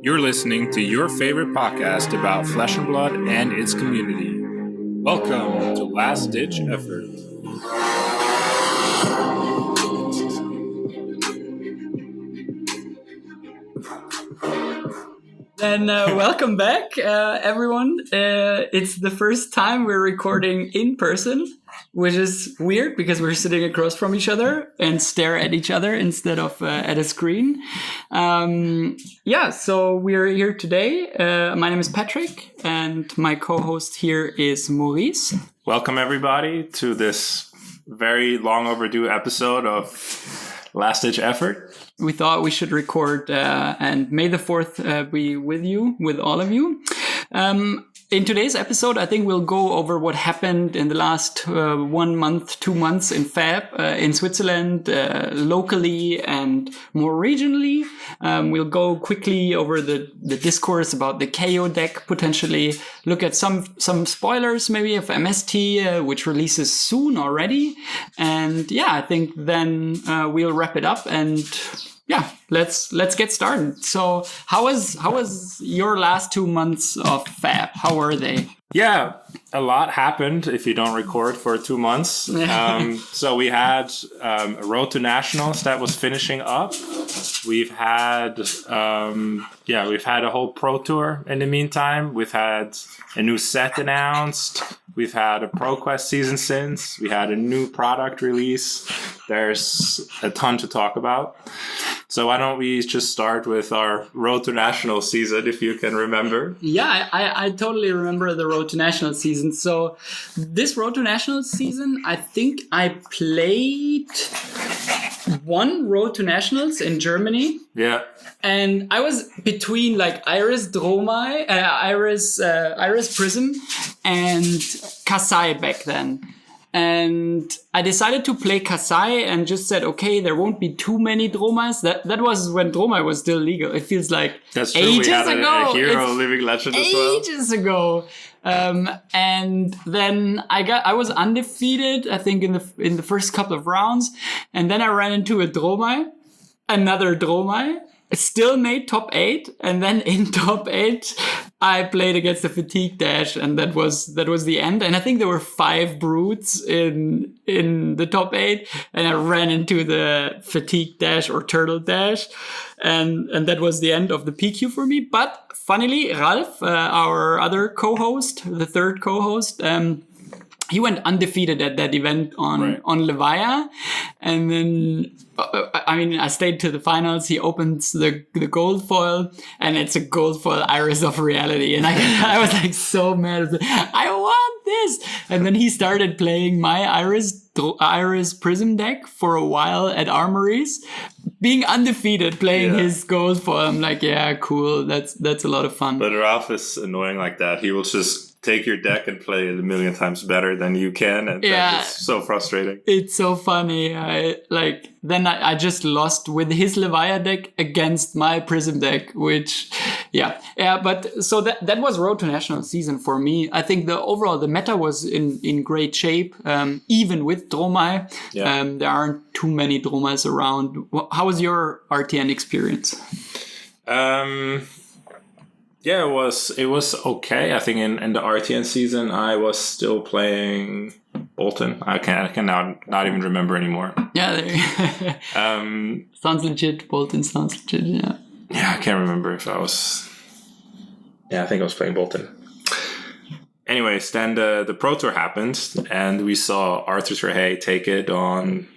You're listening to your favorite podcast about Flesh and Blood and its community. Welcome to Last Ditch Effort. Then welcome back, everyone. It's the first time we're recording in person, which is weird because we're sitting across from each other and stare at each other instead of at a screen. So we're here today. My name is Patrick, and my co-host here is Maurice. Welcome, everybody, to this very long overdue episode of Last Ditch Effort. We thought we should record, and May the 4th be with you, with all of you. In today's episode, I think we'll go over what happened in the last 1 month, 2 months in Fab, in Switzerland, locally and more regionally. We'll go quickly over the discourse about the Kayo deck, potentially look at some spoilers maybe of MST, which releases soon already. And yeah, I think then we'll wrap it up and yeah, let's get started. So how was your last 2 months of Fab? How were they? Yeah, a lot happened if you don't record for 2 months. So we had a Road to Nationals that was finishing up. We've had a whole Pro Tour in the meantime. We've had a new set announced. We've had a ProQuest season since. We had a new product release. There's a ton to talk about. So why don't we just start with our Road to National season, if you can remember? Yeah, I totally remember the Road to National season. So this Road to National season, I think I played one Road to Nationals in Germany. Yeah. And I was between like Iris Prism and Kasai back then. And I decided to play Kasai and just said, okay, there won't be too many Dromais. That was when Dromai was still legal. It feels like that's true. Ages we had ago. A hero living legend as well. Ages ago. And then I was undefeated, I think, in the first couple of rounds. And then I ran into another Dromai. Still made top 8, and then in top 8, I played against the Fatigue Dash, and that was the end. And I think there were 5 brutes in the top 8, and I ran into the Fatigue Dash or Turtle Dash, and that was the end of the PQ for me. But funnily, Ralph, our other co-host, the third co-host, he went undefeated at that event on Levaya, and then I stayed to the finals. He opens the gold foil, and it's a gold foil Iris of Reality, and I was like so mad. I want this, and then he started playing my Iris Prism deck for a while at Armories, being undefeated, playing his gold foil. I'm like, yeah, cool. That's a lot of fun. But Ralph is annoying like that. He will just take your deck and play it a million times better than you can, and it's so frustrating. It's so funny. I just lost with his Levaya deck against my Prism deck, which, but so that was Road to National season for me. I think the meta was in great shape, even with Dromai. Yeah. There aren't too many Dromais around. How was your RTN experience? Yeah, it was okay. I think in the RTN season, I was still playing Bolton. I can now not even remember anymore. Yeah, there. Sounds legit. Bolton sounds legit. Yeah. Yeah, I can't remember if I was. Yeah, I think I was playing Bolton. Anyways, then the Pro Tour happened, and we saw Arthur Trehey take it on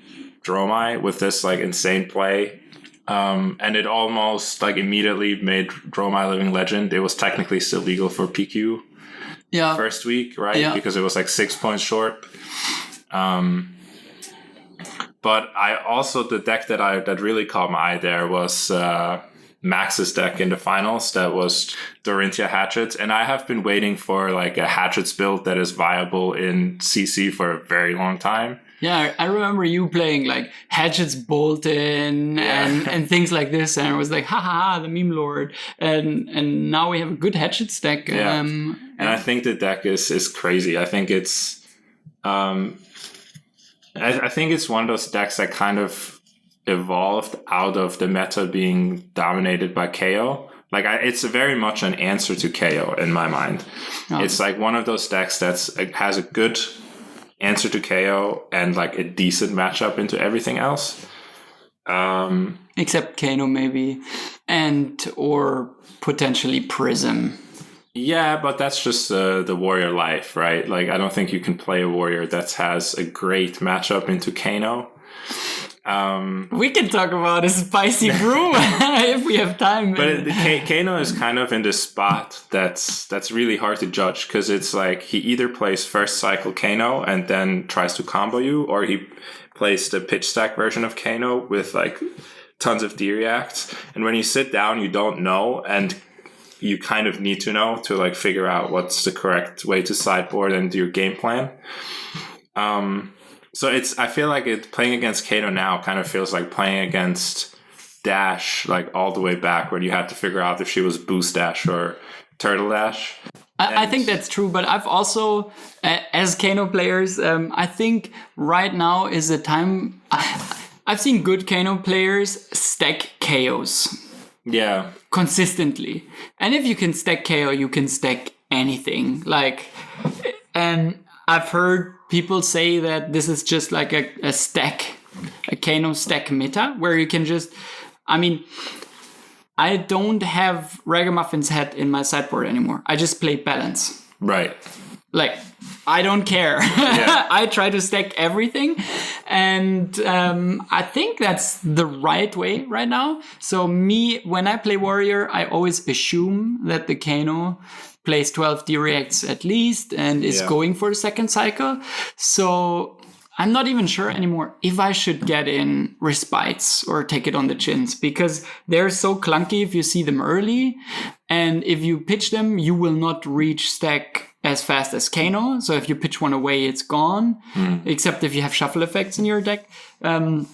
Dromai with this like insane play. And it almost like immediately made Dromai Living Legend. It was technically still legal for PQ first week, right? Yeah. Because it was like 6 points short. But I also, the deck that really caught my eye there was Max's deck in the finals. That was Dorinthia Hatchets. And I have been waiting for like a Hatchets build that is viable in CC for a very long time. Yeah, I remember you playing like Hatchets Bolton and things like this, and I was like, ha, the meme lord. And now we have a good Hatchets deck. Yeah. And I think the deck is crazy. I think it's I think it's one of those decks that kind of evolved out of the meta being dominated by Kayo. Like, it's very much an answer to Kayo in my mind. Oh. It's like one of those decks has a good answer to Kayo and like a decent matchup into everything else. Except Kano maybe, or potentially Prism. Yeah, but that's just the warrior life, right? Like, I don't think you can play a warrior that has a great matchup into Kano. We can talk about a spicy brew if we have time. But Kano is kind of in this spot that's really hard to judge, because it's like he either plays first cycle Kano and then tries to combo you, or he plays the pitch stack version of Kano with like tons of D-reacts. And when you sit down, you don't know, and you kind of need to know to like figure out what's the correct way to sideboard and do your game plan. So I feel like playing against Kato now kind of feels like playing against Dash, like all the way back when you had to figure out if she was Boost Dash or Turtle Dash. I think that's true, but I've also, as Kano players, I think right now is the time. I've seen good Kano players stack KOs. Yeah. Consistently. And if you can stack KO, you can stack anything. Like, and I've heard people say that this is just like a Kano stack meta, where you can just, I don't have Ragamuffin's head in my sideboard anymore. I just play balance. Right. Like, I don't care. Yeah. I try to stack everything. And I think that's the right way right now. So when I play Warrior, I always assume that the Kano plays 12 D-reacts at least and is going for the second cycle. So I'm not even sure anymore if I should get in Respites or take it on the chins, because they're so clunky if you see them early. And if you pitch them, you will not reach stack as fast as Kano. So if you pitch one away, it's gone, except if you have shuffle effects in your deck. And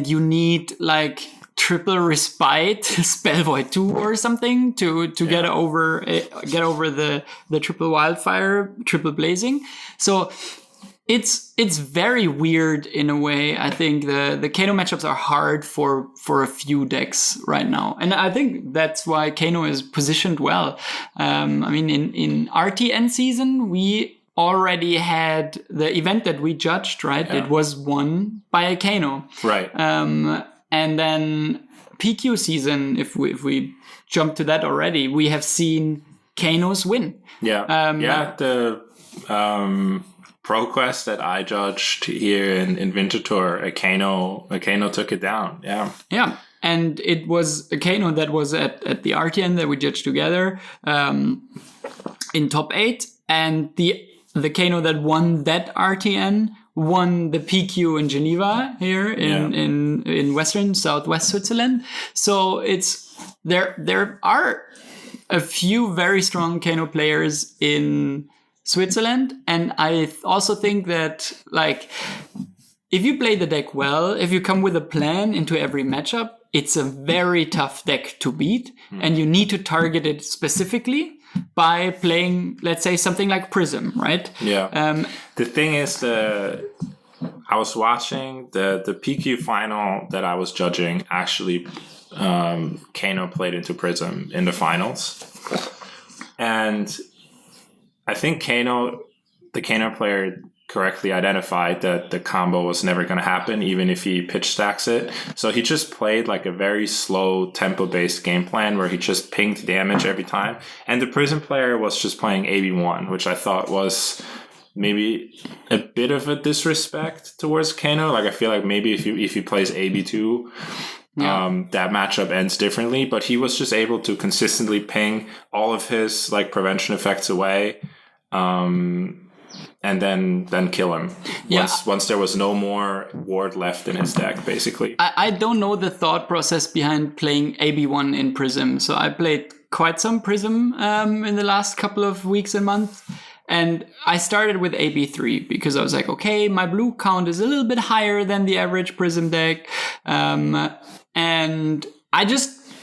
you need like triple Respite, Spell Void 2 or something to get over the triple Wildfire, triple Blazing. So it's very weird in a way. I think the Kano matchups are hard for a few decks right now. And I think that's why Kano is positioned well. In RTN season, we already had the event that we judged, right? Yeah. It was won by a Kano. Right. And then PQ season, if we jump to that already, we have seen Kanos win. Yeah. The ProQuest that I judged here in Winter Tour, a Kano took it down. Yeah. Yeah. And it was a Kano that was at the RTN that we judged together in top 8. And the Kano that won that RTN won the PQ in Geneva here in southwest Switzerland. So there are a few very strong Kano players in Switzerland, and I also think that like if you play the deck well, if you come with a plan into every matchup, it's a very tough deck to beat, and you need to target it specifically by playing, let's say, something like Prism, right? Yeah. The thing is, I was watching the PQ final that I was judging. Actually, Kano played into Prism in the finals, and I think the Kano player correctly identified that the combo was never going to happen, even if he pitch stacks it. So he just played like a very slow tempo-based game plan where he just pinged damage every time. And the Prism player was just playing AB1, which I thought was maybe a bit of a disrespect towards Kano. Like, I feel like maybe if he plays AB2, that matchup ends differently, but he was just able to consistently ping all of his like prevention effects away, and then kill him once there was no more ward left in his deck, basically. I don't know the thought process behind playing AB1 in Prism. So I played quite some Prism in the last couple of weeks and months. And I started with AB3 because I was like, okay, my blue count is a little bit higher than the average Prism deck. And I just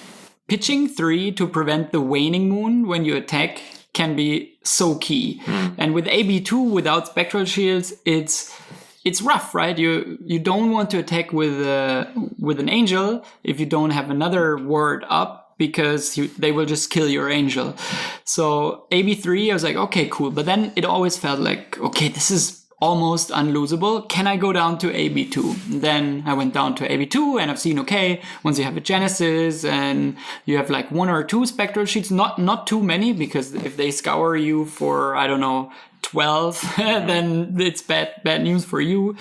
pitching 3 to prevent the waning moon when you attack can be so key. And with AB2 without spectral shields, it's rough, right? You don't want to attack with an angel if you don't have another ward up, because they will just kill your angel. So AB3, I was like, okay, cool. But then it always felt like, okay, this is almost unlosable. Can I go down to AB2? Then I went down to AB2 and I've seen, okay, once you have a Genesis and you have like 1 or 2 spectral sheets, not too many, because if they scour you for, I don't know, 12, then it's bad news for you.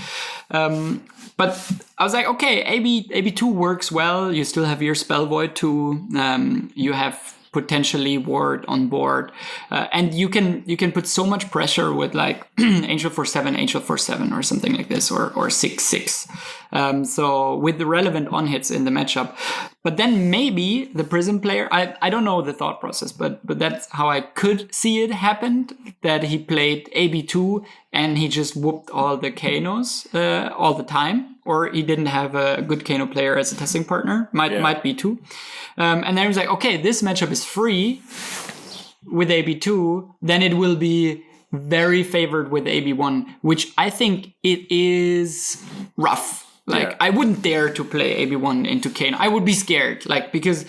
But I was like, okay, AB2 works well. You still have your Spell Void too. You have potentially ward on board, and you can put so much pressure with like Angel for 7 or something like this, or 6/6. So with the relevant on hits in the matchup. But then maybe the Prism player, I don't know the thought process, but that's how I could see it happen, that he played AB2 and he just whooped all the Kanos all the time, or he didn't have a good Kano player as a testing partner. Might be too. And then he was like, okay, this matchup is free with AB2, then it will be very favored with AB1, which I think it is rough. Like, I wouldn't dare to play AB1 into Kano. I would be scared, like, because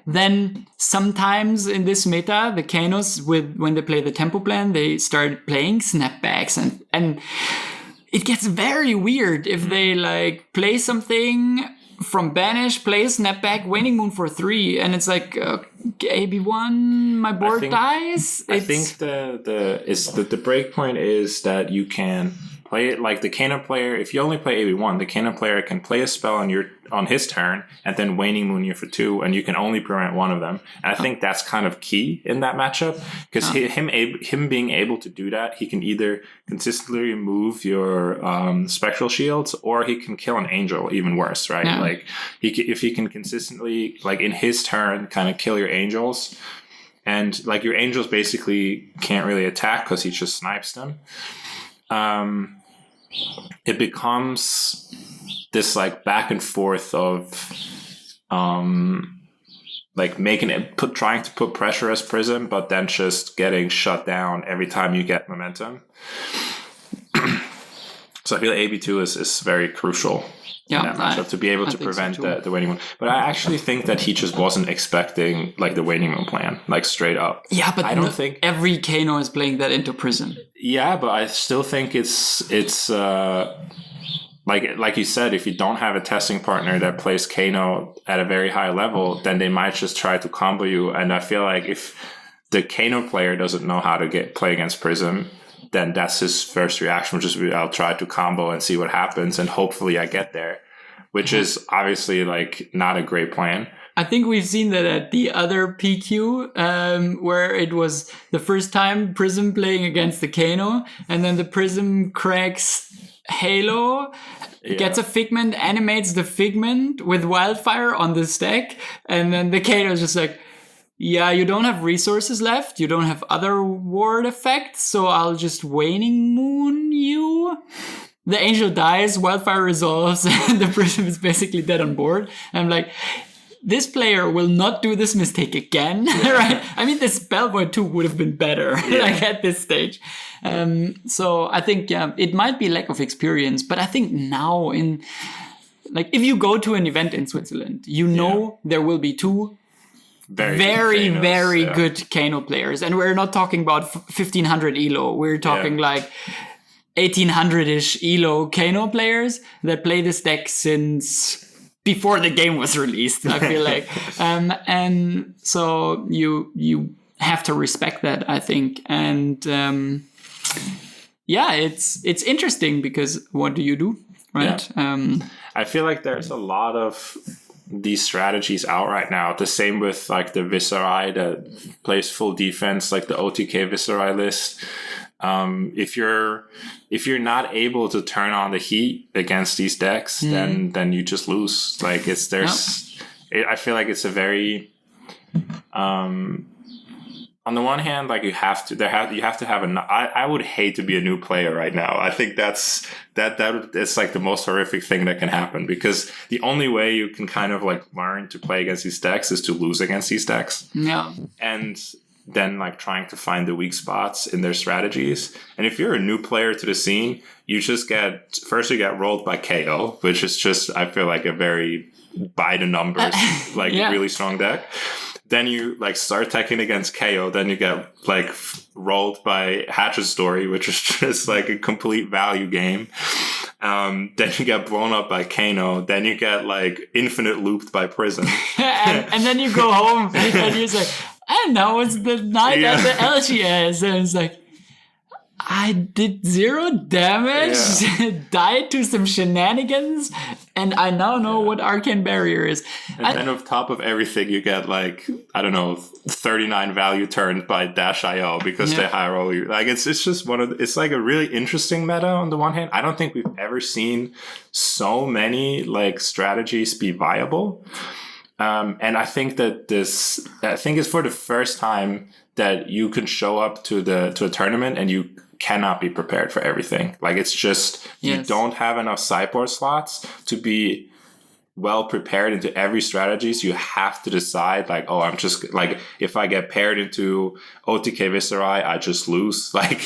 then sometimes in this meta, the Kanos, when they play the tempo plan, they start playing snapbacks, and it gets very weird if they like play something from banish, play snapback, waning moon for 3, and it's like AB1, my board dies. I think the break point is that you can play it like the Kano player. If you only play AB1, the Kano player can play a spell on his turn and then waning moon you for 2, and you can only prevent one of them. And I think that's kind of key in that matchup, because him being able to do that, he can either consistently remove your spectral shields, or he can kill an angel, even worse, right? Yeah. Like if he can consistently, like in his turn, kind of kill your angels, and like your angels basically can't really attack because he just snipes them. It becomes this like back and forth of like making it trying to put pressure as Prism, but then just getting shut down every time you get momentum. So I feel AB2 is very crucial in that matchup to be able to prevent the waning moon. But I actually think that he just wasn't expecting like the waning moon plan, like straight up. Yeah, but I don't think every Kano is playing that into Prism. Yeah, but I still think it's like you said, if you don't have a testing partner that plays Kano at a very high level, then they might just try to combo you. And I feel like if the Kano player doesn't know how to play against Prism, then that's his first reaction, which is I'll try to combo and see what happens, and hopefully I get there, which is obviously like not a great plan. I think we've seen that at the other PQ, where it was the first time Prism playing against the Kano, and then the Prism cracks Halo, gets a Figment, animates the Figment with Wildfire on the stack, and then the Kano is just like, yeah, you don't have resources left, you don't have other ward effects, so I'll just Waning Moon you. The Angel dies, Wildfire resolves, and the Prism is basically dead on board. And I'm like, this player will not do this mistake again, right? I mean, the Spell Void 2 would have been better, like at this stage. So I think, it might be lack of experience, but I think now like, if you go to an event in Switzerland, you know there will be 2 very good Kano players. And we're not talking about 1500 ELO. We're talking like 1800-ish ELO Kano players that play this deck since before the game was released, I feel like. And so you have to respect that, I think. And it's interesting, because what do you do, right? Yeah. I feel like there's a lot of these strategies out right now. The same with like the Viserai that plays full defense, like the OTK Viserai list. If you're not able to turn on the heat against these decks, then you just lose. Like I feel like it's a very on the one hand, like you have to have I would hate to be a new player right now. I think that's like the most horrific thing that can happen, because the only way you can kind of like learn to play against these decks is to lose against these decks. Yeah. And then like trying to find the weak spots in their strategies. And if you're a new player to the scene, you just get rolled by Kayo, which is just, I feel like, a very by the numbers, like really strong deck. Then you like start attacking against Kayo, then you get like rolled by Hatchet's Story, which is just like a complete value game. Then you get blown up by Kano. Then you get like infinite looped by Prison. and then you go home and you're like, and now it's the night at the LGS. And it's like, I did 0 damage, died to some shenanigans, and I now know what Arcane Barrier is. And then on top of everything, you get like, I don't know, 39 value turned by Dash.io because they high roll you. Like it's just it's like a really interesting meta on the one hand. I don't think we've ever seen so many like strategies be viable. And I think that it's for the first time that you can show up to a tournament and you cannot be prepared for everything. Like it's just, you don't have enough sideboard slots to be well prepared into every strategies. You have to decide like, oh, I'm just like, if I get paired into OTK Viserai, I just lose. Like,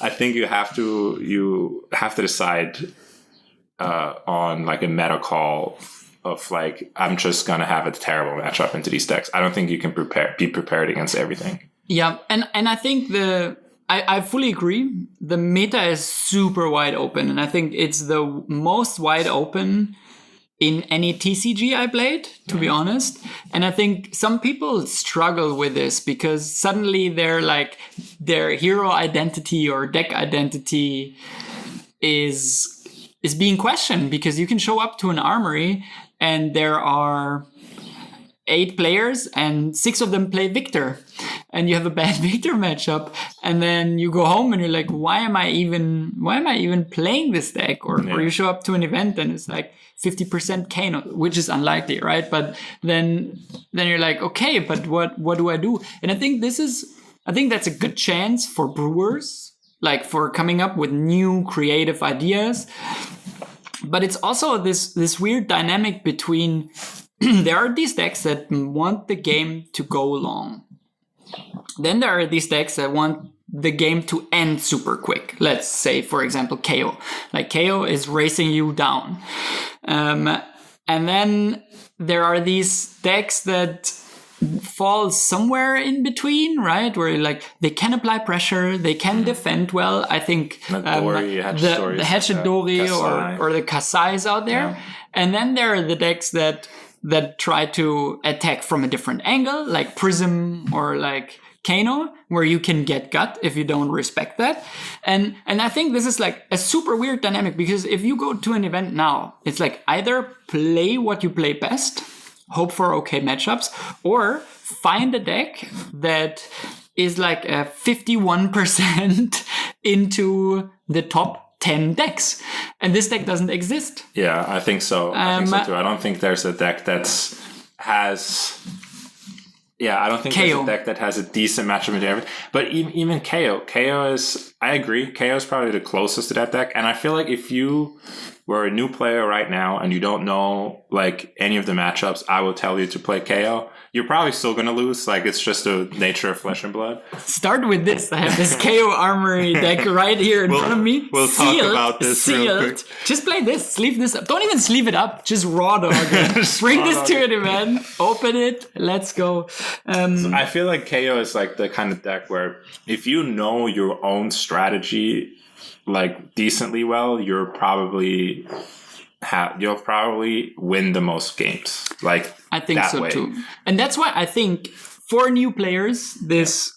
I think you have to decide on like a meta call of like, I'm just gonna have a terrible matchup into these decks. I don't think you can be prepared against everything. Yeah, and I think I fully agree. The meta is super wide open, and I think it's the most wide open in any TCG I played, to be honest. And I think some people struggle with this because suddenly they're like, their hero identity or deck identity is being questioned, because you can show up to an armory and there are 8 players and 6 of them play Victor, and you have a bad Victor matchup, and then you go home and you're like, why am I even playing this deck? Or you show up to an event and it's like 50% Kano, which is unlikely, right? But then you're like, okay, but what do I do? And I think that's a good chance for brewers, like for coming up with new creative ideas. But it's also this weird dynamic between there are these decks that want the game to go long. Then there are these decks that want the game to end super quick. Let's say, for example, Kayo. Like Kayo is racing you down. And then there are these decks that fall somewhere in between, right? Where like they can apply pressure, they can defend well. I think the Hatchidori or the Kasais out there. Yeah. And then there are the decks that try to attack from a different angle, like Prism or like Kano, where you can get gut if you don't respect that. And I think this is like a super weird dynamic, because if you go to an event now, it's like either play what you play best, hope for okay matchups, or find a deck that is like a 51% into the top 10 decks, and this deck doesn't exist. Yeah, I think so. I think so too. I don't think there's a deck I don't think there's a deck that has a decent matchup into everything. But even Kayo is, I agree, Kayo is probably the closest to that deck. And I feel like if you were a new player right now and you don't know like any of the matchups, I will tell you to play Kayo. You're probably still going to lose. Like, it's just the nature of Flesh and Blood. Start with this. I have this Kayo Armory deck right here in front of me. We'll talk about this real quick. Just play this. Sleeve this up. Don't even sleeve it up. Just raw dog it. Bring this to an event. Open it. Let's go. So I feel like Kayo is like the kind of deck where if you know your own strategy like decently well, you'll probably win the most games. Like, I think so way. Too. And that's why I think for new players,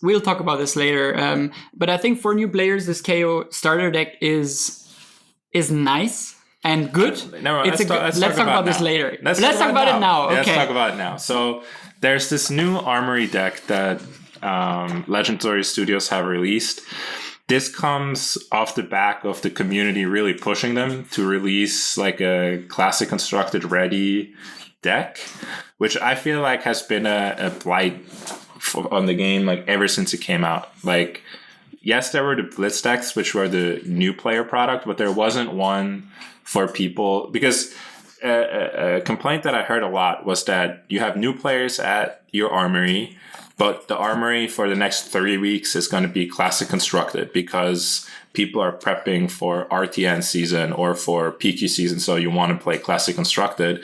we'll talk about this later. But I think for new players, this KO starter deck is nice and good. Let's talk about this later. Let's talk about it now. Okay. Let's talk about it now. So there's this new Armory deck that Legendary Studios have released. This comes off the back of the community really pushing them to release like a classic constructed ready deck, which I feel like has been a blight on the game like ever since it came out. Like, yes, there were the Blitz decks, which were the new player product, but there wasn't one for people, because a complaint that I heard a lot was that you have new players at your armory, But the armory for the next 3 weeks is going to be classic constructed because people are prepping for RTN season or for PQ season. So you want to play classic constructed.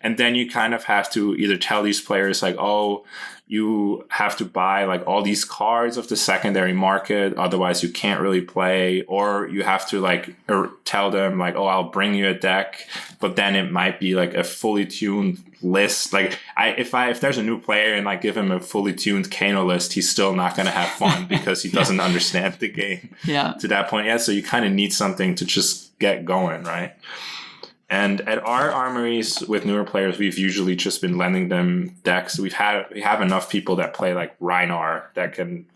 And then you kind of have to either tell these players like, oh, you have to buy like all these cards of the secondary market. Otherwise you can't really play. Or you have to like tell them like, oh, I'll bring you a deck. But then it might be like a fully tuned list. Like if there's a new player and I give him a fully tuned Kano list, he's still not going to have fun because he doesn't understand the game to that point. Yeah. So you kind of need something to just get going. Right. And at our armories with newer players, we've usually just been lending them decks. We have enough people that play like Rhinar that can,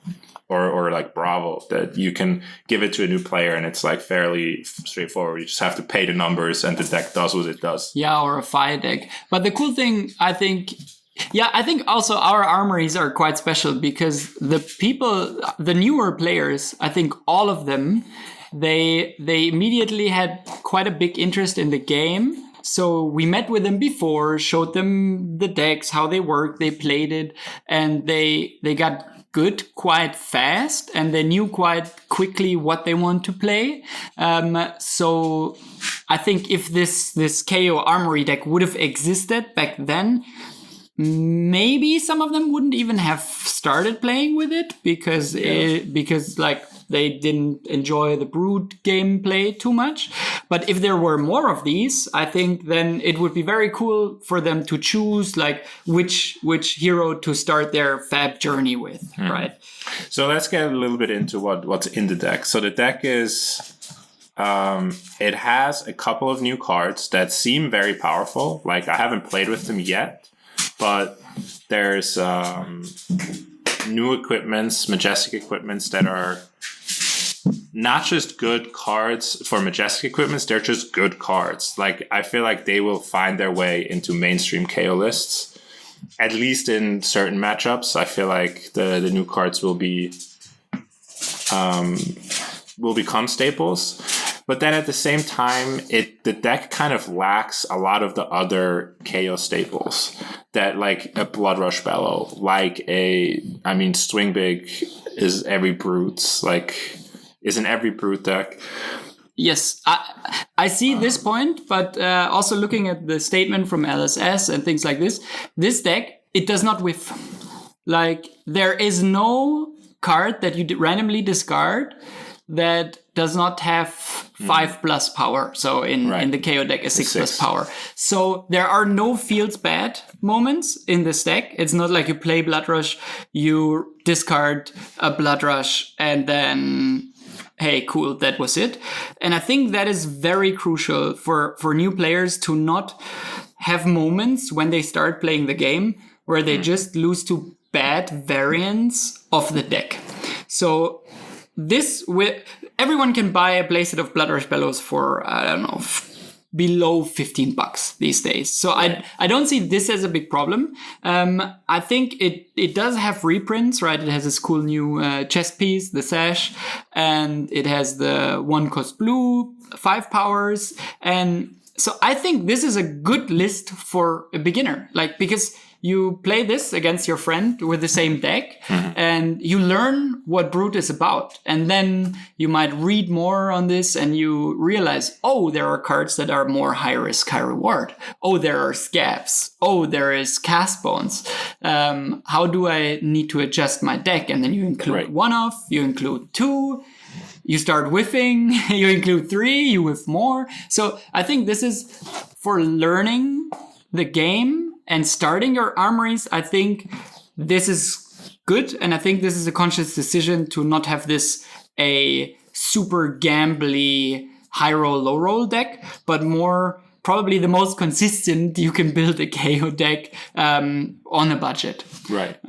or like Bravo, that you can give it to a new player and it's like fairly straightforward. You just have to pay the numbers and the deck does what it does. Yeah, or a fire deck. But the cool thing, I think also our armories are quite special because the newer players, I think all of them, they immediately had quite a big interest in the game. So we met with them before, showed them the decks, how they work, they played it, and they got good quite fast, and they knew quite quickly what they want to play. So I think if this Kayo Armory deck would have existed back then, maybe some of them wouldn't even have started playing with it because like they didn't enjoy the Brood gameplay too much. But if there were more of these, I think then it would be very cool for them to choose like which hero to start their fab journey with, right? So let's get a little bit into what's in the deck. So the deck is it has a couple of new cards that seem very powerful. Like I haven't played with them yet, but there's new equipments, majestic equipments that are not just good cards for majestic equipments, they're just good cards. Like I feel like they will find their way into mainstream KO lists, at least in certain matchups. I feel like the new cards will become staples. But then at the same time, the deck kind of lacks a lot of the other KO staples that like a Blood Rush Bellow, like Swing Big is every Brute's is in every Brute deck. Yes, I see this point, but also looking at the statement from LSS and things like this deck, it does not whiff. Like there is no card that you randomly discard that does not have 5+ power. So in the KO deck, a 6+ power. So there are no feels bad moments in this deck. It's not like you play Blood Rush, you discard a Blood Rush, and then hey, cool, that was it. And I think that is very crucial for new players to not have moments when they start playing the game where they just lose to bad variants of the deck. So everyone can buy a playset of Blood Rush Bellows for, I don't know, below $15 these days. So I don't see this as a big problem. I think it does have reprints, right? It has this cool new chest piece, the sash, and it has the 1 cost blue, 5 powers. And so I think this is a good list for a beginner, because you play this against your friend with the same deck and you learn what Brute is about. And then you might read more on this and you realize, oh, there are cards that are more high risk, high reward. Oh, there are scabs. Oh, there is cast bones. How do I need to adjust my deck? And then you include 1 off, you include 2, you start whiffing, you include 3, you whiff more. So I think this is for learning the game and starting your armories. I think this is good. And I think this is a conscious decision to not have this a super gambly high roll, low roll deck, but more probably the most consistent you can build a KO deck on a budget. Right.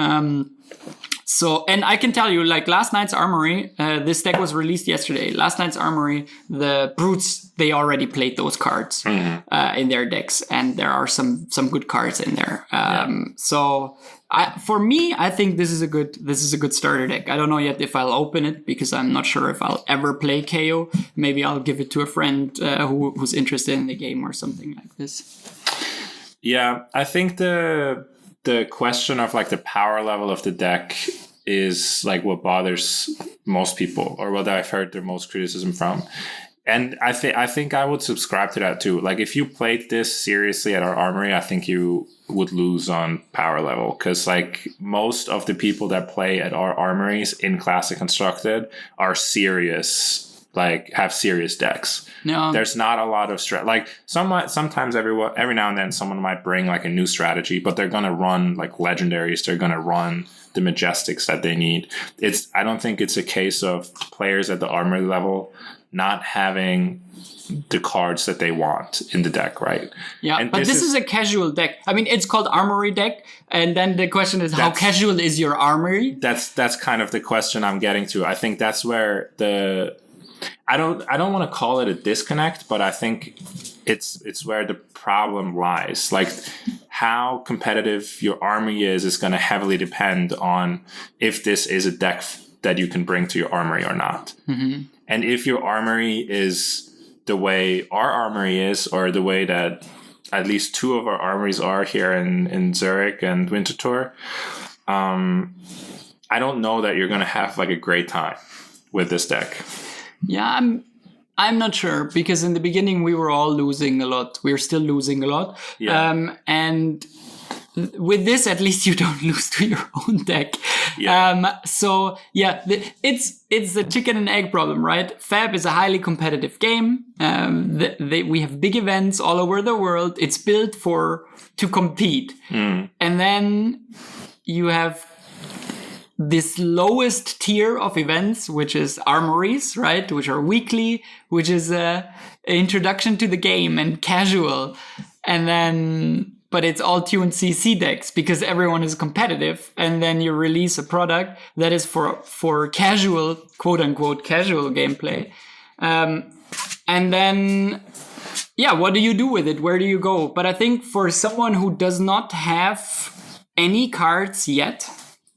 So, and I can tell you, last night's armory, this deck was released yesterday. Last night's armory, the Brutes, they already played those cards in their decks, and there are some good cards in there. So, for me, I think this is a good starter deck. I don't know yet if I'll open it because I'm not sure if I'll ever play KO. Maybe I'll give it to a friend who's interested in the game or something like this. Yeah, I think the the question of like the power level of the deck is like what bothers most people, or what I've heard the most criticism from. And I think I would subscribe to that too. Like if you played this seriously at our armory, I think you would lose on power level, because like most of the people that play at our armories in Classic Constructed are serious, like have serious decks. No. There's not a lot of like sometimes every now and then someone might bring like a new strategy, but they're gonna run like legendaries. They're gonna run the Majestics that they need. I don't think it's a case of players at the armory level not having the cards that they want in the deck, right? Yeah, and but this is a casual deck. I mean, it's called Armory deck, and then the question is, how casual is your armory? That's kind of the question I'm getting to. I think that's where I don't want to call it a disconnect, but I think it's where the problem lies. Like how competitive your army is going to heavily depend on if this is a deck that you can bring to your armory or not. Mm-hmm. And if your armory is the way our armory is, or the way that at least two of our armories are here in Zurich and Winterthur, I don't know that you're going to have like a great time with this deck. Yeah, I'm not sure, because in the beginning we were all losing a lot. We're still losing a lot. Yeah. And with this, at least you don't lose to your own deck. Yeah. So yeah, it's the chicken and egg problem, right? Fab is a highly competitive game. We have big events all over the world. It's built to compete. Mm. And then you have this lowest tier of events, which is armories, right? Which are weekly, which is an introduction to the game and casual. And then, but it's all tuned CC decks because everyone is competitive. And then you release a product that is for casual, quote unquote, casual gameplay. And then, yeah, what do you do with it? Where do you go? But I think for someone who does not have any cards yet,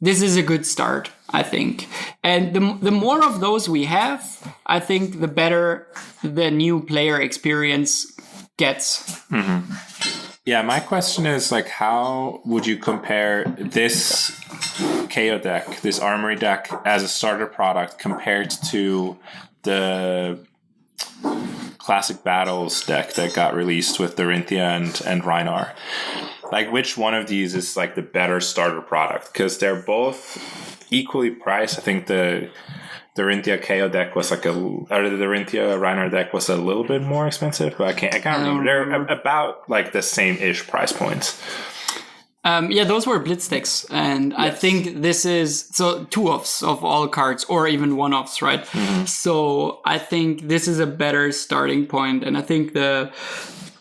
this is a good start, I think. And the more of those we have, I think the better the new player experience gets. Mm-hmm. Yeah, my question is like, how would you compare this Kayo deck, this Armory deck, as a starter product compared to the Classic Battles deck that got released with Dorinthia and Rhinar? Like, which one of these is like the better starter product? Because they're both equally priced. I think the Dorinthia Kayo deck was the Dorinthia Rhinar deck was a little bit more expensive, but I can't remember. They're about like the same-ish price points. Yeah, those were blitz decks, and yes. I think this is so 2-offs of all cards, or even 1-offs, right? Mm-hmm. So I think this is a better starting point, and I think the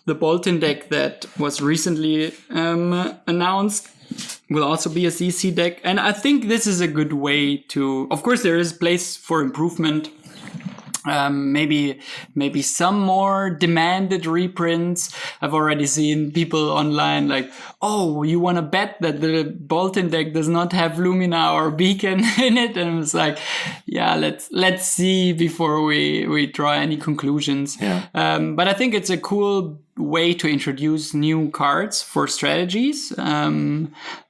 Bolton deck that was recently announced will also be a CC deck. And I think this is a good way to... Of course, there is place for improvement. Maybe some more demanded reprints. I've already seen people online like, oh, you want to bet that the Bolton deck does not have Lumina or Beacon in it? And it's like, yeah, let's see before we draw any conclusions. Yeah. But I think it's a cool way to introduce new cards for strategies,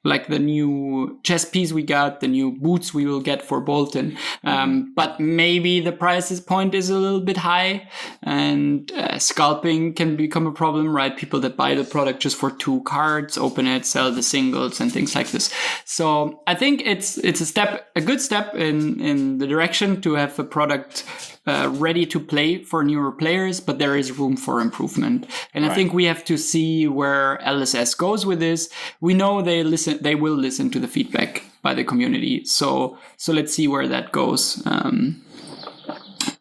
like the new chess piece we got, the new boots we will get for Bolton. But maybe the point is a little bit high, and scalping can become a problem, right? People that buy the product just for 2 cards, open it, sell the singles and things like this. So I think it's a good step in the direction to have a product ready to play for newer players, but there is room for improvement. And right. I think we have to see where LSS goes with this. We know they will listen to the feedback by the community. So let's see where that goes.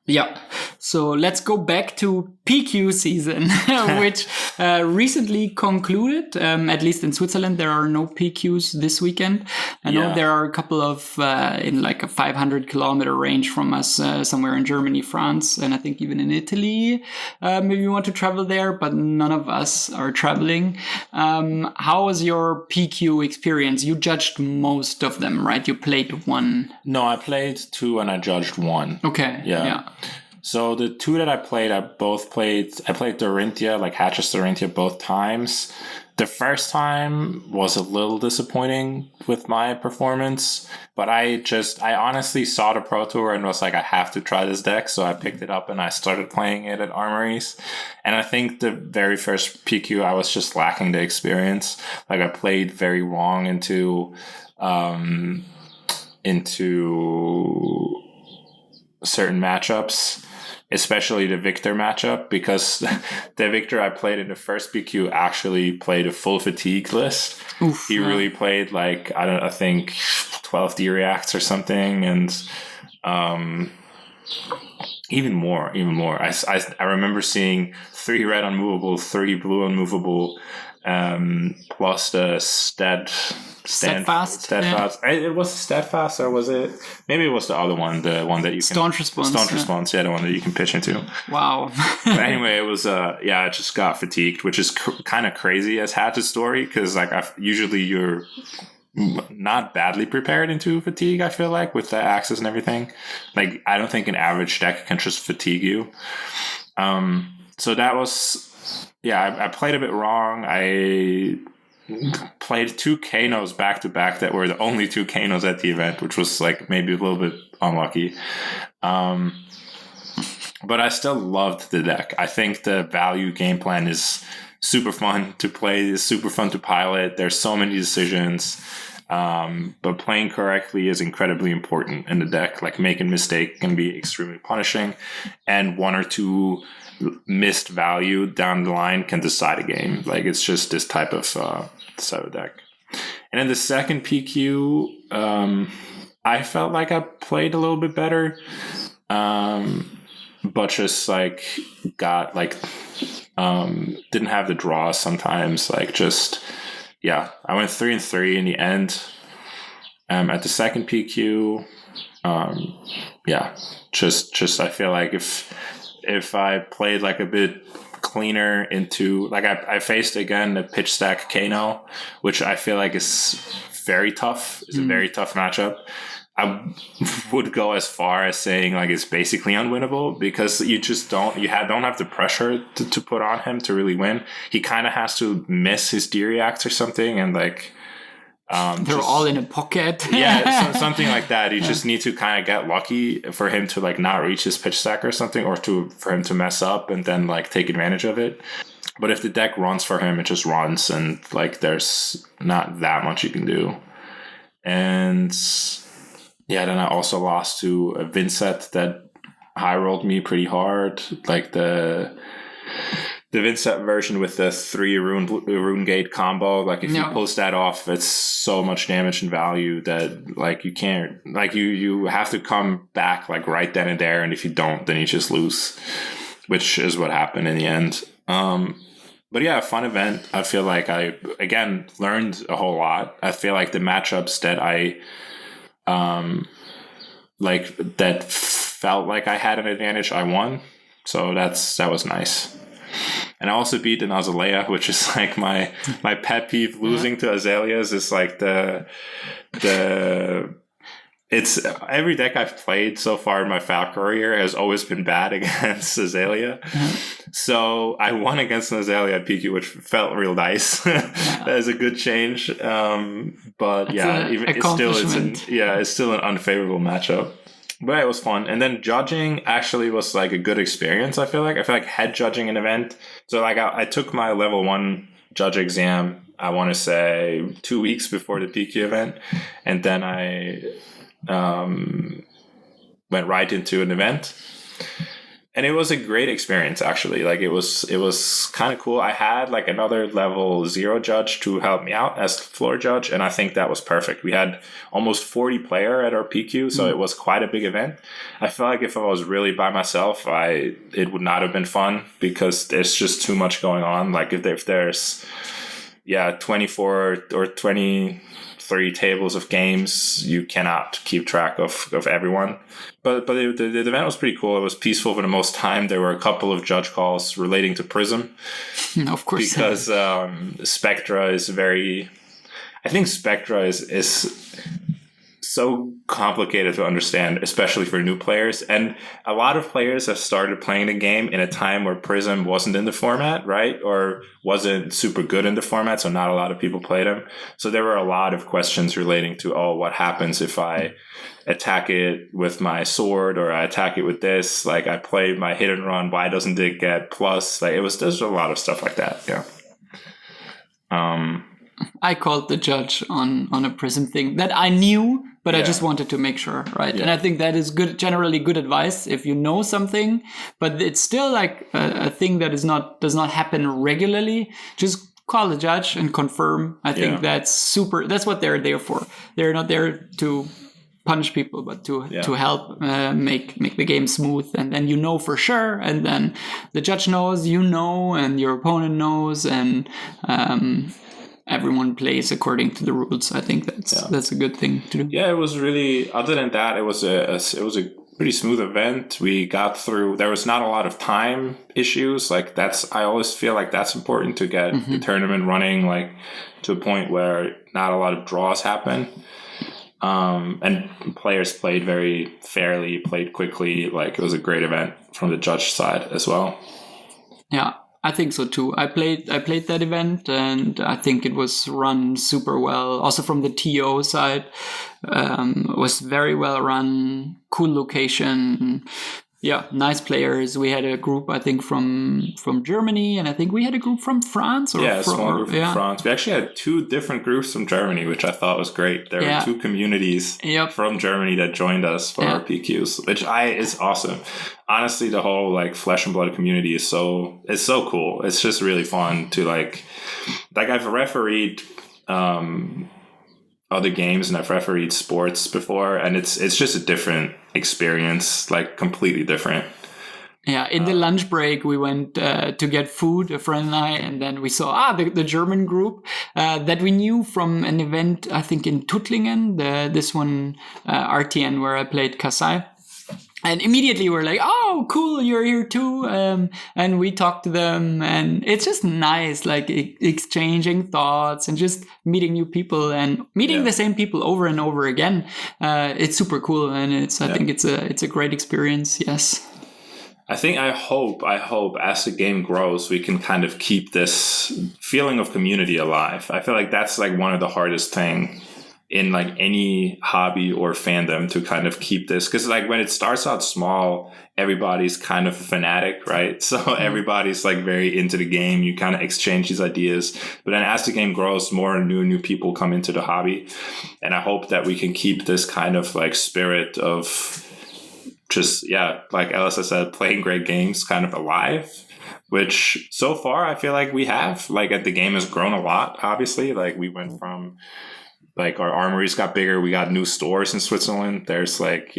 Yeah. So let's go back to PQ season, which recently concluded. At least in Switzerland, there are no PQs this weekend. I know there are a couple of in like a 500-kilometer range from us, somewhere in Germany, France, and I think even in Italy. Maybe you want to travel there, but none of us are traveling. How was your PQ experience? You judged most of them, right? You played 1. No, I played 2 and I judged 1. Okay. Yeah. So the 2 that I played Dorinthia, like Hatch's Dorinthia both times. the first time was a little disappointing with my performance, but I honestly saw the Pro Tour and was like, I have to try this deck. So I picked it up and I started playing it at Armories. And I think the very first PQ, I was just lacking the experience. Like I played very wrong into certain matchups, especially the Victor matchup, because the Victor I played in the first PQ actually played a full fatigue list. Oof, he really played like, I think 12 D-reacts or something. And even more. I remember seeing 3 red unmovable, 30 blue unmovable, plus the Steadfast. Yeah. It was Steadfast, or was it? Maybe it was the other one, the one that you can... Staunch Response. Yeah, the one that you can pitch into. Wow. But anyway, it was, I just got fatigued, which is kind of crazy as Hatch's story, because like usually you're not badly prepared into fatigue, I feel like, with the axes and everything. Like, I don't think an average deck can just fatigue you. So that was... Yeah, I played a bit wrong. I played 2 Kanos back to back that were the only 2 Kanos at the event, which was like maybe a little bit unlucky. But I still loved the deck. I think the value game plan is super fun to play. It's super fun to pilot. There's so many decisions. But playing correctly is incredibly important in the deck. Like making a mistake can be extremely punishing, and 1 or 2 missed value down the line can decide a game. Like it's just this type of deck. And in the second PQ, I felt like I played a little bit better, but just like got like didn't have the draws sometimes. Like just I went 3-3 in the end. At the second PQ, just I feel like if I played like a bit cleaner into, like I faced again the pitch stack Kano, which I feel like is very tough. It's a very tough matchup. I would go as far as saying like it's basically unwinnable, because you just don't have the pressure to put on him to really win. He kind of has to miss his D-reacts or something, and like they're all in a pocket. Something like that. You just need to kind of get lucky for him to like not reach his pitch stack or something, or for him to mess up and then like take advantage of it. But if the deck runs for him, it just runs, and like there's not that much you can do. And then I also lost to a Vincent that high rolled me pretty hard. Like the Vincent version with the 3 rune gate combo, like if you post that off, it's so much damage and value that like you can't, like you have to come back like right then and there, and if you don't, then you just lose, which is what happened in the end. But yeah, a fun event. I feel like I again learned a whole lot. I feel like the matchups that I like that felt like I had an advantage, I won. So that was nice. And I also beat an Azalea, which is like my pet peeve. Losing to Azaleas is like it's every deck I've played so far in my FAL career has always been bad against Azalea. So I won against an Azalea at PQ, which felt real nice. That is a good change. But it's still an unfavorable matchup. But it was fun. And then judging actually was like a good experience, I feel like. Head judging an event. So like I took my level 1 judge exam, I want to say 2 weeks before the PQ event. And then I went right into an event. And it was a great experience, actually. Like it was kind of cool. I had like another level 0 judge to help me out as floor judge, and I think that was perfect. We had almost 40 player at our PQ, so it was quite a big event. I feel like if I was really by myself, it would not have been fun, because there's just too much going on. Like if there's 24 or 23 tables of games, you cannot keep track of everyone. But the event was pretty cool. It was peaceful for the most time. There were a couple of judge calls relating to Prism. Of course. Because Spectra is very... I think Spectra is so complicated to understand, especially for new players. And a lot of players have started playing the game in a time where Prism wasn't in the format, right? Or wasn't super good in the format, so not a lot of people played him. So there were a lot of questions relating to, what happens if I attack it with my sword, or I attack it with this? Like, I play my hit and run, why doesn't it get plus? Like, there's a lot of stuff like that, yeah. I called the judge on a Prism thing that I knew, but I just wanted to make sure, right? Yeah. And I think that is generally good advice if you know something, but it's still like a thing that does not happen regularly. Just call the judge and confirm. I think that's what they're there for. They're not there to punish people, but to help make the game smooth. And then you know for sure, and then the judge knows, and your opponent knows, and everyone plays according to the rules. I think that's a good thing to do. Yeah, it was really. Other than that, it was a pretty smooth event. We got through. There was not a lot of time issues. Like, I always feel like that's important to get the tournament running, like, to a point where not a lot of draws happen. And players played very fairly, played quickly. Like, it was a great event from the judge side as well. Yeah. I think so too. I played that event, and I think it was run super well. Also from the TO side, was very well run. Cool location. Yeah, nice players. We had a group, I think, from Germany, and I think we had a group from France. A small group from France. We actually had 2 different groups from Germany, which I thought was great. There were 2 communities from Germany that joined us for our PQs, which is awesome. Honestly, the whole like Flesh and Blood community is so cool. It's just really fun to like I've refereed other games, and I've refereed sports before, and it's just a different experience, like completely different. Yeah, in the lunch break, we went to get food, a friend and I, and then we saw the German group that we knew from an event, I think in Tuttlingen, this one RTN where I played Kasai. And immediately we're like, oh, cool, you're here too. And we talked to them, and it's just nice, like exchanging thoughts and just meeting new people and meeting the same people over and over again. It's super cool, and I think it's a great experience. Yes. I hope as the game grows, we can kind of keep this feeling of community alive. I feel like that's like one of the hardest things in like any hobby or fandom, to kind of keep this, because like when it starts out small, everybody's kind of a fanatic, right? So everybody's like very into the game. You kind of exchange these ideas, but then as the game grows, more and new people come into the hobby, and I hope that we can keep this kind of like spirit of just like Ellis has said, playing great games kind of alive. Which so far I feel like we have. Like, the game has grown a lot. Obviously, like we went from like our armories got bigger. We got new stores in Switzerland. There's like,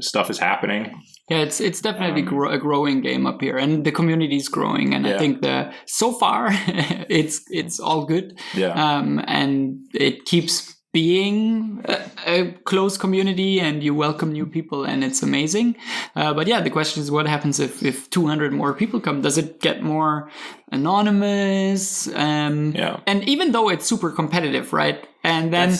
stuff is happening. Yeah, it's definitely a growing game up here, and the community is growing. And I think so far it's all good. Yeah. And it keeps being a close community, and you welcome new people, and it's amazing. But the question is, what happens if 200 more people come? Does it get more anonymous? And even though it's super competitive, right? And then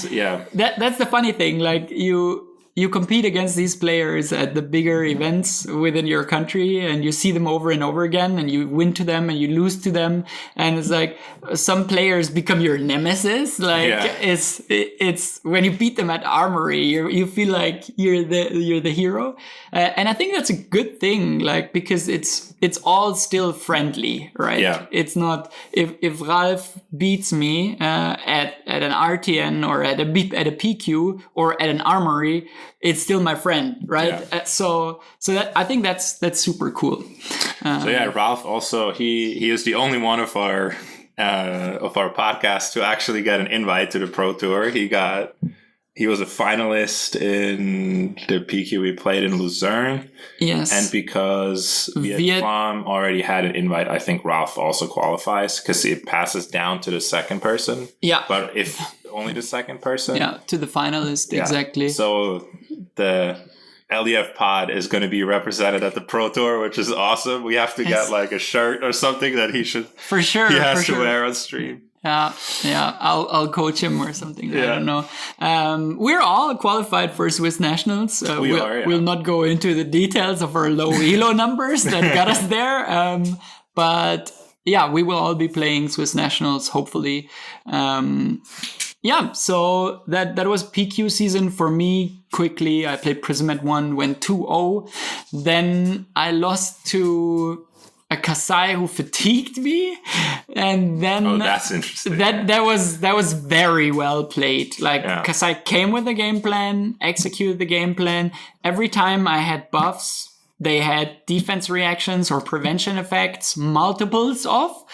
that's the funny thing. Like, you compete against these players at the bigger events within your country, and you see them over and over again, and you win to them and you lose to them. And it's like some players become your nemesis. Like it's when you beat them at Armory, you feel like you're the hero. And I think that's a good thing, like, because it's all still friendly, right? Yeah. It's not, if Ralph beats me at an RTN or at a PQ or at an Armory, it's still my friend, right? Yeah. So that, I think that's super cool. Ralph also, he is the only one of our podcasts to actually get an invite to the Pro Tour. He was a finalist in the PQ we played in Luzerne. Yes. And because Vietnam already had an invite, I think Ralph also qualifies, because it passes down to the second person. Yeah. But if only the second person. Yeah, to the finalist, exactly. So the LEF pod is going to be represented at the Pro Tour, which is awesome. We have to get like a shirt or something that he should... For sure. He has to wear on stream. Yeah. I'll coach him or something. I don't know. We're all qualified for Swiss nationals. We'll not go into the details of our low elo numbers that got us there. But yeah, we will all be playing Swiss nationals, hopefully. So that was PQ season for me. Quickly, I played Prism at 1, went 2-0. Then I lost to a Kasai who fatigued me, and then that's interesting. That was very well played. Like Kasai came with a game plan, executed the game plan. Every time I had buffs, they had defense reactions or prevention effects, multiples of.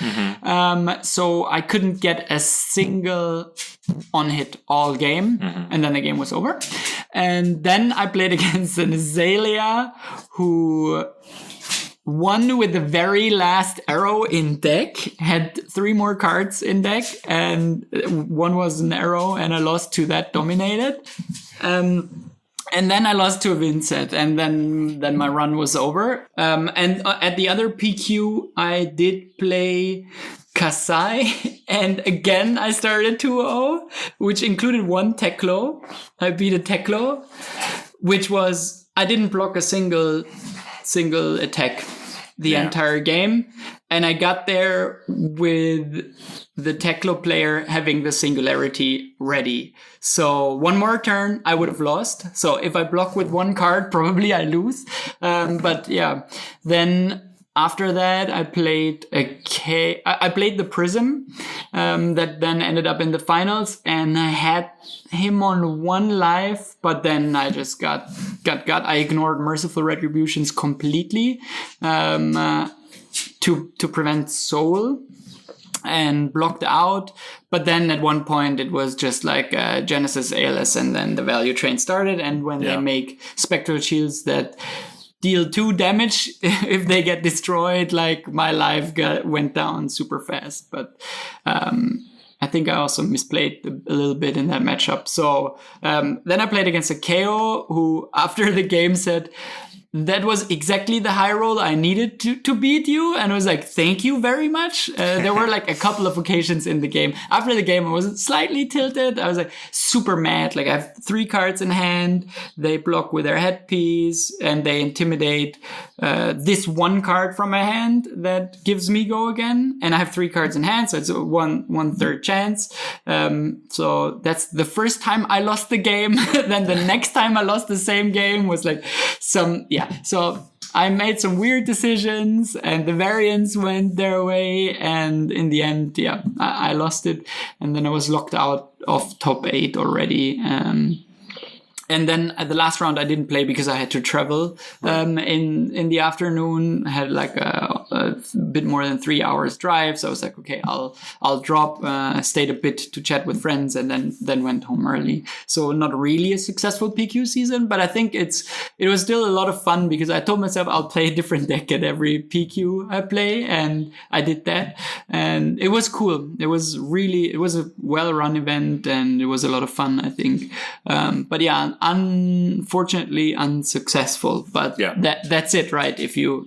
So I couldn't get a single on hit all game, and then the game was over. And then I played against an Azalea who won with the very last arrow in deck, had 3 more cards in deck, and one was an arrow, and I lost to that dominated. And then I lost to a Vincent, and then my run was over. And at the other PQ, I did play Kasai, and again I started 2-0, which included 1 Teklo. I beat a Teklo, which was, I didn't block a single attack the entire game, and I got there with the Teklo player having the singularity ready. So 1 more turn, I would have lost. So if I block with 1 card, probably I lose. But yeah, then after that, I played I played the Prism that then ended up in the finals, and I had him on 1 life, but then I just got. I ignored Merciful Retributions completely to prevent Soul, and blocked out. But then at one point it was just like Genesis ALS, and then the value train started, and when they make Spectral Shields that deal 2 damage if they get destroyed, like my life went down super fast. But I think I also misplayed a little bit in that matchup. So then I played against a Kayo who after the game said, that was exactly the high roll I needed to beat you. And I was like, thank you very much. There were like a couple of occasions in the game. After the game, I was slightly tilted. I was like super mad. Like I have 3 cards in hand. They block with their headpiece and they intimidate this 1 card from my hand that gives me go again. And I have 3 cards in hand. So it's a 1/3 chance. So that's the first time I lost the game. Then the next time I lost the same game was like so I made some weird decisions and the variants went their way, and in the end, I lost it, and then I was locked out of top 8 already. And then at the last round, I didn't play because I had to travel in the afternoon. I had like a bit more than 3 hours drive, so I was like, okay, I'll drop. Stayed a bit to chat with friends, and then went home early. So not really a successful PQ season, but I think it was still a lot of fun because I told myself I'll play a different deck at every PQ I play, and I did that, and it was cool. It was a well-run event, and it was a lot of fun, I think. But yeah. Unfortunately unsuccessful, but that's it, right? If you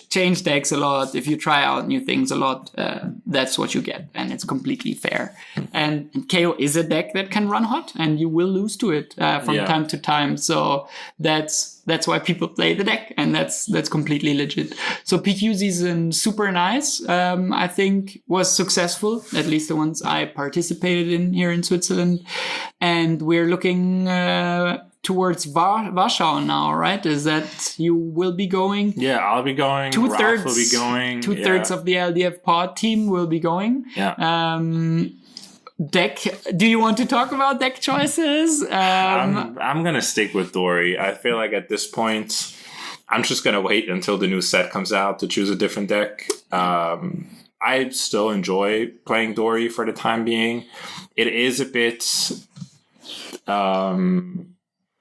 change decks a lot, if you try out new things a lot, that's what you get, and it's completely fair. And KO is a deck that can run hot, and you will lose to it from time to time. So that's why people play the deck, and that's completely legit. So PQ season super nice. I think was successful, at least the ones I participated in here in Switzerland, and we're looking towards Warschau now, right? Is that you will be going? Yeah, I'll be going. 2/3 will be going. 2/3 of the LDF pod team will be going. Yeah. Deck. Do you want to talk about deck choices? I'm gonna stick with Dory. I feel like at this point, I'm just gonna wait until the new set comes out to choose a different deck. I still enjoy playing Dory for the time being. It is a bit.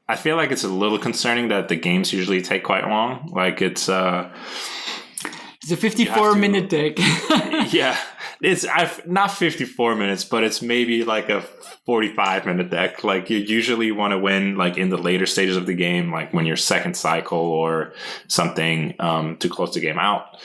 I feel like it's a little concerning that the games usually take quite long. Like it's a 54-minute deck. Yeah, it's not 54 minutes, but it's maybe like a 45-minute deck. Like you usually want to win like in the later stages of the game, like when you're second cycle or something, to close the game out.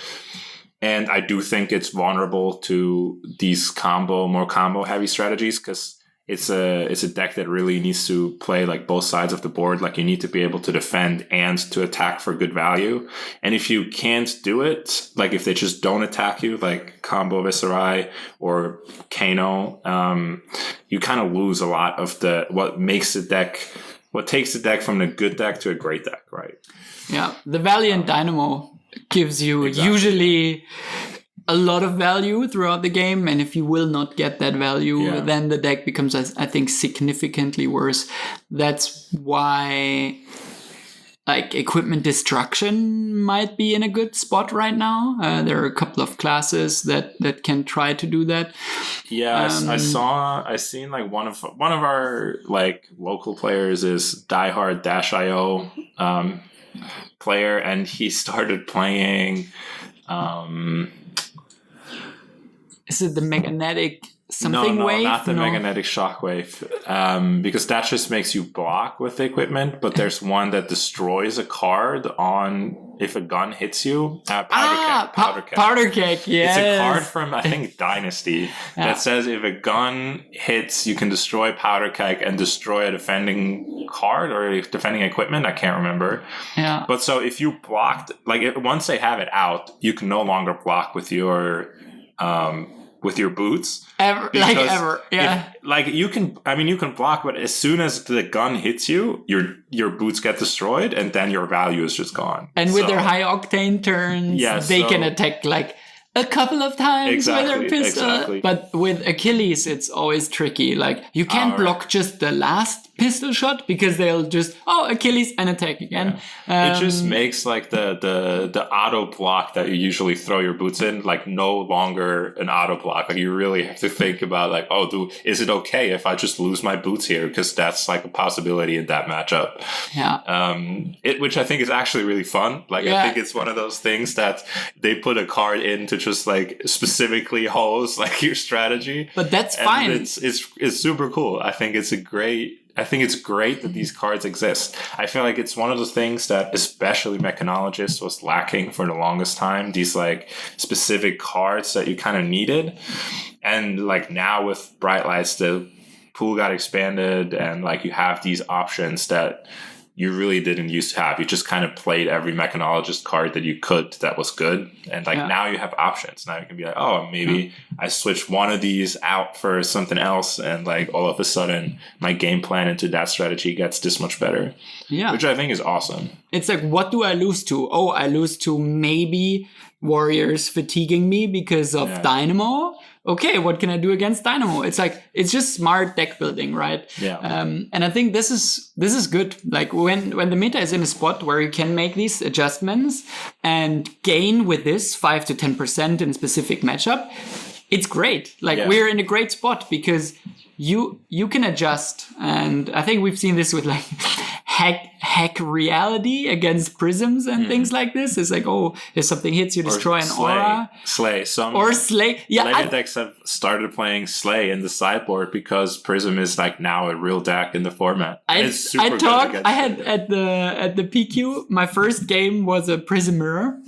And I do think it's vulnerable to these more combo heavy strategies, because it's a deck that really needs to play like both sides of the board. Like you need to be able to defend and to attack for good value. And if you can't do it, like if they just don't attack you, like combo Viserai or Kano, you kind of lose a lot of what takes the deck from a good deck to a great deck, right? Yeah, the Valiant Dynamo gives you usually a lot of value throughout the game, and if you will not get that value, then the deck becomes, I think, significantly worse. That's why like equipment destruction might be in a good spot right now. There are a couple of classes that can try to do that. Yeah, I seen like one of our like local players is diehard -IO player, and he started playing. Is it the magnetic No, wave? not the magnetic shockwave, because that just makes you block with the equipment. But there's one that destroys a card if a gun hits you. Powder keg. Yes. It's a card from I think Dynasty that says if a gun hits, you can destroy powder keg and destroy a defending card or a defending equipment. I can't remember. Yeah. But so if you blocked, once they have it out, you can no longer block with your boots. Ever. Yeah. You can block, but as soon as the gun hits you, your boots get destroyed, and then your value is just gone. And with their high octane turns, they can attack like a couple of times with their pistol. Exactly. But with Achilles, it's always tricky. Like you can't block just the last pistol shot because they'll just Achilles and attack again. It just makes like the auto block that you usually throw your boots in like no longer an auto block. Like you really have to think about like, is it okay if I just lose my boots here? Because that's like a possibility in that matchup. Yeah. Which I think is actually really fun. Like I think it's one of those things that they put a card in to just like specifically hose like your strategy. But that's fine. It's super cool. I think it's great that these cards exist. I feel like it's one of those things that especially Mechanologist was lacking for the longest time. These like specific cards that you kind of needed. And like now with Bright Lights, the pool got expanded and like you have these options that you really didn't used to have. You just kind of played every Mechanologist card that you could that was good. And like now you have options. Now you can be like, maybe I switch one of these out for something else. And like all of a sudden my game plan into that strategy gets this much better. Yeah. Which I think is awesome. It's like, what do I lose to? I lose to maybe Warriors fatiguing me because of Dynamo. Okay, what can I do against Dynamo? It's like, it's just smart deck building, right? Yeah. And I think this is good. Like when the meta is in a spot where you can make these adjustments and gain with this 5 to 10% in a specific matchup, it's great. Like we're in a great spot because you can adjust. And I think we've seen this with like hack reality against prisms and things like this. It's like, if something hits you, destroy an aura. Slay. Yeah, Legend decks have started playing Slay in the sideboard because Prism is like now a real deck in the format. I had at the PQ, my first game was a Prism Mirror.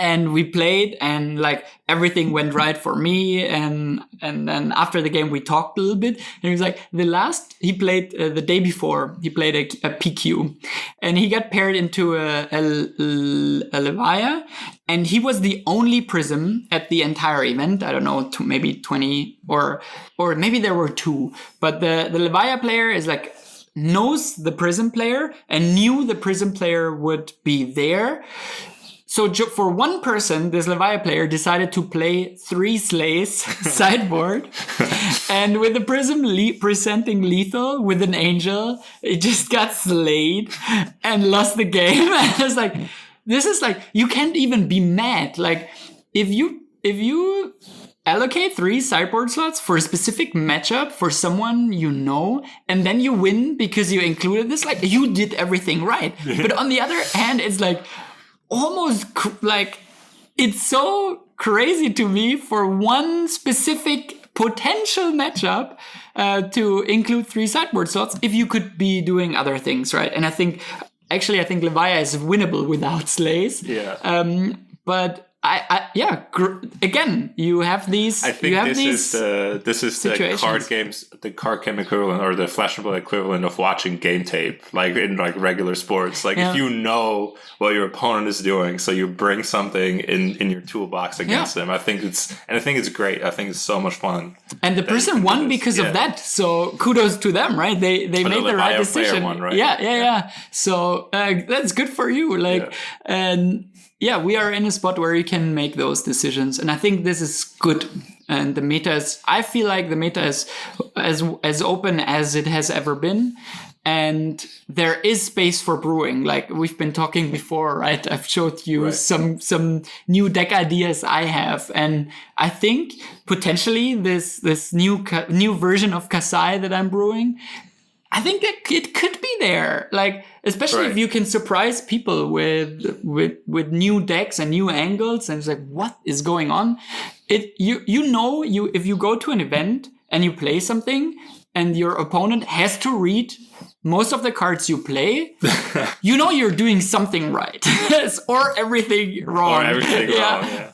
And we played, and like everything went right for me. And then after the game, we talked a little bit. And he was like, he played the day before, he played a PQ, and he got paired into a Levia, and he was the only Prism at the entire event. I don't know, maybe 20 or maybe there were 2. But the Levia player is like knows the Prism player and knew the Prism player would be there. So for one person, this Levia player decided to play 3 Slays sideboard. And with the Prism presenting lethal with an Angel, it just got slayed and lost the game. And I was like, this is like, you can't even be mad. Like, if you allocate 3 sideboard slots for a specific matchup for someone you know, and then you win because you included this, like, you did everything right. But on the other hand, it's like, almost like it's so crazy to me for one specific potential matchup to include 3 sideboard slots if you could be doing other things, right? And I think Levia is winnable without Slays. Yeah. But again, you have these. I think this is the card game equivalent, or the flashable equivalent of watching game tape, like in like regular sports. Like if you know what your opponent is doing, so you bring something in your toolbox against them. I think it's great. I think it's so much fun. And the person won because of that. So kudos to them, right? They made the right decision. One, right? Yeah. So that's good for you. And we are in a spot where you can make those decisions. And I think this is good. And the meta I feel like the meta is as open as it has ever been. And there is space for brewing. Like we've been talking before, right? I've showed you some new deck ideas I have. And I think potentially this new version of Kasai that I'm brewing, I think that it could be there, like especially if you can surprise people with new decks and new angles, and it's like, what is going on? If you go to an event and you play something, and your opponent has to read most of the cards you play, you're doing something right, or everything wrong. Wrong, yeah.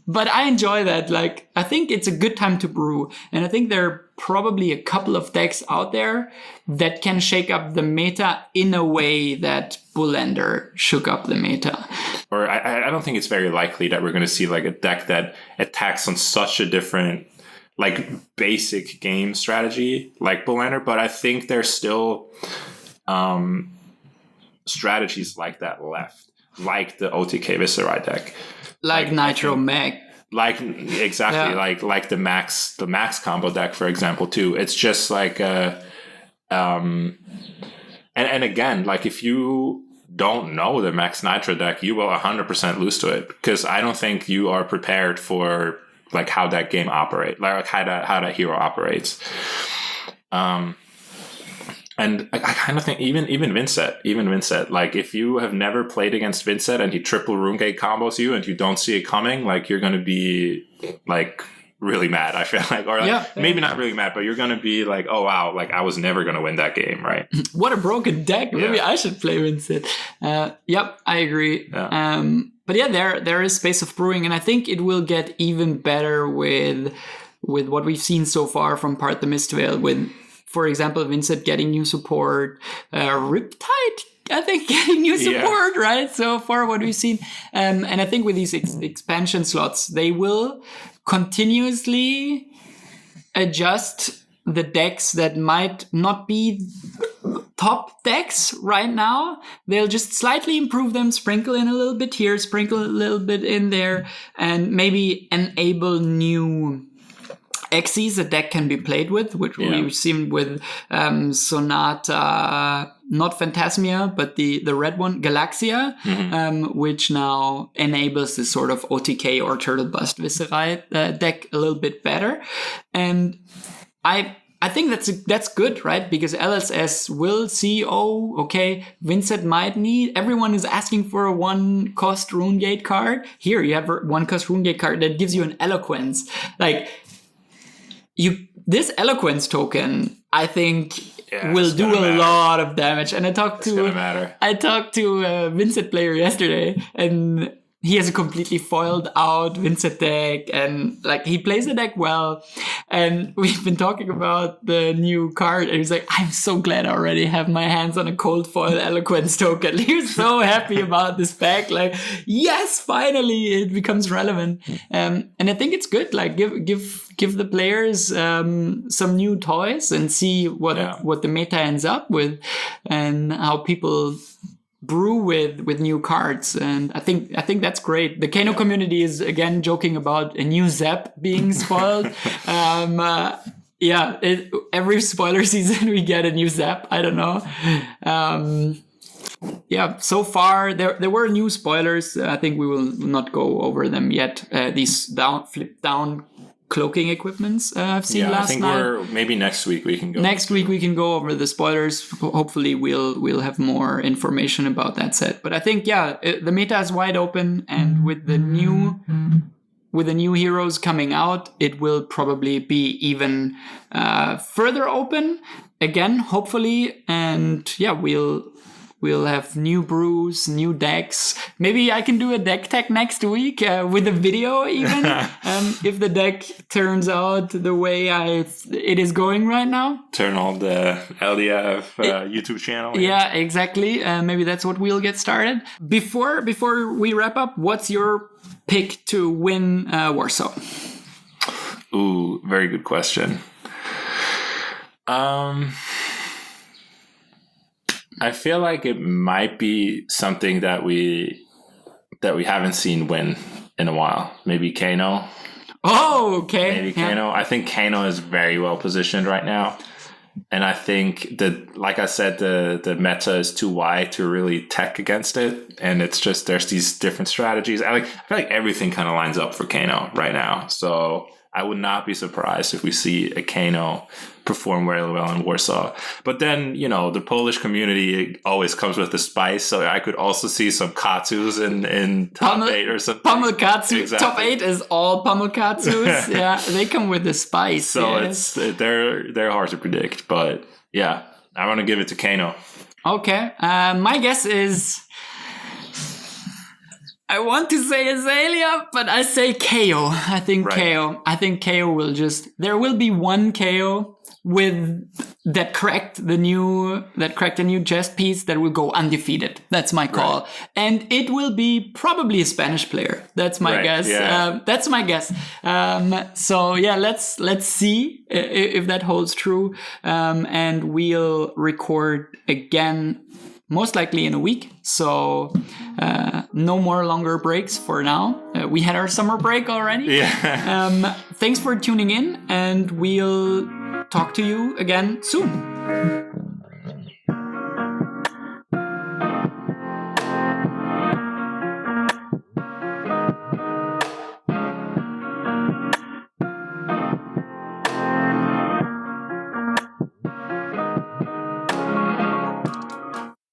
But I enjoy that. Like, I think it's a good time to brew. And I think there are probably a couple of decks out there that can shake up the meta in a way that Bullender shook up the meta. Or I don't think it's very likely that we're going to see like a deck that attacks on such a different, like, basic game strategy like Bullender. But I think there's still strategies like that left, like the OTK Viserai deck. Like Nitro Mag. Like the max combo deck, for example, too. It's just like and again, like if you don't know the max Nitro deck, you will 100% lose to it, because I don't think you are prepared for like how that game operates, like how that hero operates. And I kind of think even Vincent, like if you have never played against Vincent and he triple Runegate combos you and you don't see it coming, like you're going to be like really mad, I feel like, or like, maybe not really mad, but you're going to be like, oh wow, like I was never going to win that game, right? What a broken deck. Maybe I should play Vincent. Yep, I agree. Yeah. But yeah, there is space of brewing, and I think it will get even better with what we've seen so far from Part the Mistveil, with, for example, Vincent getting new support, Riptide, I think, getting new support, right? So far, what we've seen. And I think with these expansion slots, they will continuously adjust the decks that might not be top decks right now. They'll just slightly improve them, sprinkle in a little bit here, sprinkle a little bit in there, and maybe enable new Xyz a deck can be played with, which we've seen with Sonata, not Phantasmia, but the red one, Galaxia, which now enables this sort of OTK or Turtle Bust Viserai deck a little bit better. And I think that's good, right? Because LSS will see, Vincent might need, everyone is asking for a 1-cost Runegate card. Here, you have a 1-cost Runegate card that gives you an Eloquence. Like, this Eloquence token, I think, will do a lot of damage. And I talked to a Vincent player yesterday, and he has a completely foiled out Vincent deck, and like he plays the deck well. And we've been talking about the new card, and he's like, I'm so glad I already have my hands on a cold foil Eloquence token. He was so happy about this pack. Like, yes, finally it becomes relevant. And I think it's good. Like, give the players some new toys and see what the meta ends up with, and how people brew with new cards. And I think that's great. The Kano community is again joking about a new Zap being spoiled. Every spoiler season we get a new Zap. I don't know. So far there were new spoilers. I think we will not go over them yet. These flip down cloaking equipments I've seen last night. I think maybe next week we can go. Next week we can go over the spoilers. Hopefully we'll have more information about that set. But I think the meta is wide open, and with the new heroes coming out, it will probably be even further open again, hopefully. And We'll have new brews, new decks. Maybe I can do a deck tech next week with a video even, if the deck turns out the way it is going right now. Turn on the LDF YouTube channel. Yeah, exactly. Maybe that's what we'll get started. Before we wrap up, what's your pick to win Warsaw? Ooh, very good question. I feel like it might be something that we haven't seen win in a while. Maybe Kano. Oh, okay. Maybe Kano. I think Kano is very well positioned right now. And I think that, like I said, the meta is too wide to really tech against it. And it's just, there's these different strategies. I feel like everything kind of lines up for Kano right now. So I would not be surprised if we see a Kano perform very well in Warsaw. But then, the Polish community always comes with the spice. So I could also see some Katsus in top 8 or something. Pummelkatsu. Exactly. Top 8 is all Pummelkatsus. Yeah, they come with the spice. So yes. they're hard to predict. But yeah, I want to give it to Kano. Okay. My guess is... I want to say Azalea, but I say Kayo. I think Kayo. I think Kayo will there will be one Kayo that cracked a new chess piece that will go undefeated. That's my call. Right. And it will be probably a Spanish player. That's my guess. Yeah. That's my guess. So yeah, let's see if that holds true. And we'll record again most likely in a week. So no more longer breaks for now. We had our summer break already. Yeah. Thanks for tuning in, and we'll talk to you again soon.